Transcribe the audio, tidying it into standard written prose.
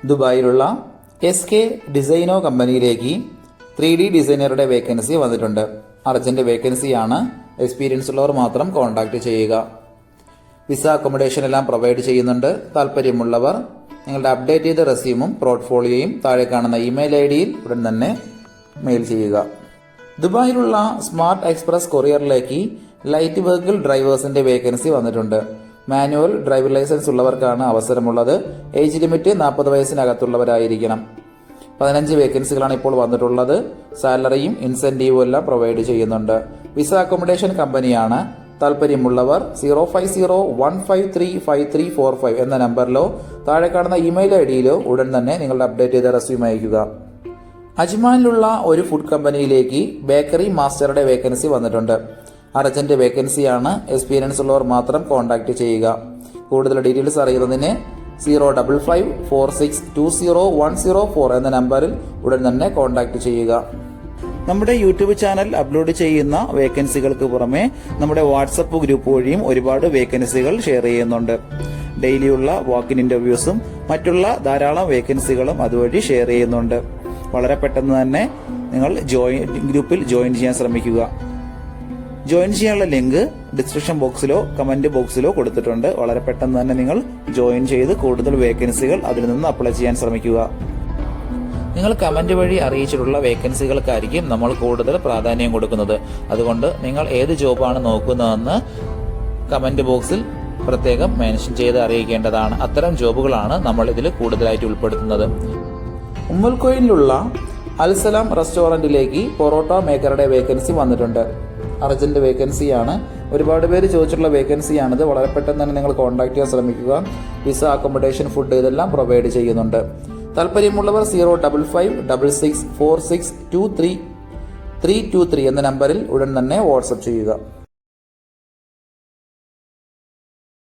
ദുബായിലുള്ള SK ഡിസൈനോ കമ്പനിയിലേക്ക് 3D ഡിസൈനറുടെ vacancy വന്നിട്ടുണ്ട്. Urgent വേക്കൻസിയാണ്. എക്സ്പീരിയൻസ് ഉള്ളവർ മാത്രം കോൺടാക്ട് ചെയ്യുക. വിസ അക്കോമഡേഷൻ എല്ലാം പ്രൊവൈഡ് ചെയ്യുന്നുണ്ട്. താല്പര്യമുള്ളവർ നിങ്ങളുടെ അപ്ഡേറ്റ് ചെയ്ത റെസ്യൂമും പോർട്ട്ഫോളിയോയും താഴെ കാണുന്ന ഇമെയിൽ ID യിൽ ഉടൻ തന്നെ മെയിൽ ചെയ്യുക. ദുബായിലുള്ള സ്മാർട്ട് എക്സ്പ്രസ് കൊറിയറിലേക്ക് ലൈറ്റ് വെഹിക്കിൾ ഡ്രൈവേഴ്സിന്റെ വേക്കൻസി വന്നിട്ടുണ്ട്. മാനുവൽ ഡ്രൈവർ ലൈസൻസ് ഉള്ളവർക്കാണ് അവസരമുള്ളത്. ഏജ് ലിമിറ്റ് 40 വയസ്സിനകത്തുള്ളവരായിരിക്കണം. 15 വേക്കൻസികളാണ് ഇപ്പോൾ വന്നിട്ടുള്ളത്. സാലറിയും ഇൻസെന്റീവും എല്ലാം പ്രൊവൈഡ് ചെയ്യുന്നുണ്ട്. വിസ അക്കോമഡേഷൻ കമ്പനിയാണ്. താല്പര്യമുള്ളവർ 05015355345 എന്ന നമ്പറിലോ താഴെ കാണുന്ന ഇമെയിൽ ID യിലോ ഉടൻ തന്നെ നിങ്ങളുടെ അപ്ഡേറ്റ് ചെയ്ത റെസ്യൂം അയക്കുക. അജ്മാനിലുള്ള ഒരു ഫുഡ് കമ്പനിയിലേക്ക് ബേക്കറി മാസ്റ്ററുടെ വേക്കൻസി വന്നിട്ടുണ്ട്. അർജന്റ് വേക്കൻസിയാണ്. എക്സ്പീരിയൻസ് ഉള്ളവർ മാത്രം കോൺടാക്ട് ചെയ്യുക. കൂടുതൽ ഡീറ്റെയിൽസ് അറിയുന്നതിന് 05546201004 എന്ന നമ്പറിൽ ഉടൻ തന്നെ കോൺടാക്ട് ചെയ്യുക. നമ്മുടെ യൂട്യൂബ് ചാനൽ അപ്ലോഡ് ചെയ്യുന്ന വേക്കൻസികൾക്ക് പുറമെ നമ്മുടെ വാട്സപ്പ് ഗ്രൂപ്പ് വഴിയും ഒരുപാട് വേക്കൻസികൾ ഷെയർ ചെയ്യുന്നുണ്ട്. ഡെയിലിയുള്ള വാക്കിൻ ഇന്റർവ്യൂസും മറ്റുള്ള ധാരാളം വേക്കൻസികളും അതുവഴി ഷെയർ ചെയ്യുന്നുണ്ട്. വളരെ പെട്ടെന്ന് തന്നെ നിങ്ങൾ ഗ്രൂപ്പിൽ ജോയിൻ ചെയ്യാൻ ശ്രമിക്കുക. ജോയിൻ ചെയ്യാനുള്ള ലിങ്ക് ഡിസ്ക്രിപ്ഷൻ ബോക്സിലോ കമന്റ് ബോക്സിലോ കൊടുത്തിട്ടുണ്ട്. വളരെ പെട്ടെന്ന് തന്നെ നിങ്ങൾ ജോയിൻ ചെയ്ത് കൂടുതൽ വേക്കൻസികൾ അതിൽ നിന്ന് അപ്ലൈ ചെയ്യാൻ ശ്രമിക്കുക. നിങ്ങൾ കമന്റ് വഴി അറിയിച്ചിട്ടുള്ള വേക്കൻസികൾക്കായിരിക്കും നമ്മൾ കൂടുതൽ പ്രാധാന്യം കൊടുക്കുന്നത്. അതുകൊണ്ട് നിങ്ങൾ ഏത് ജോബാണ് നോക്കുന്നതെന്ന് കമന്റ് ബോക്സിൽ പ്രത്യേകം മെൻഷൻ ചെയ്ത് അറിയിക്കേണ്ടതാണ്. അത്തരം ജോബുകളാണ് നമ്മൾ ഇതിൽ കൂടുതലായിട്ട് ഉൾപ്പെടുത്തുന്നത്. ഉമ്മൽക്കോയിലുള്ള അൽസലാം റെസ്റ്റോറന്റിലേക്ക് പൊറോട്ട മേക്കറുടെ വേക്കൻസി വന്നിട്ടുണ്ട്. അർജന്റ് വേക്കൻസിയാണ്. ഒരുപാട് പേര് ചോദിച്ചിട്ടുള്ള വേക്കൻസിയാണിത്. വളരെ പെട്ടെന്ന് തന്നെ നിങ്ങൾ കോൺടാക്ട് ചെയ്യാൻ ശ്രമിക്കുക. വിസ അക്കോമഡേഷൻ ഫുഡ് ഇതെല്ലാം പ്രൊവൈഡ് ചെയ്യുന്നുണ്ട്. താല്പര്യമുള്ളവർ 05566462323 എന്ന നമ്പറിൽ ഉടൻ തന്നെ വാട്സപ്പ് ചെയ്യുക.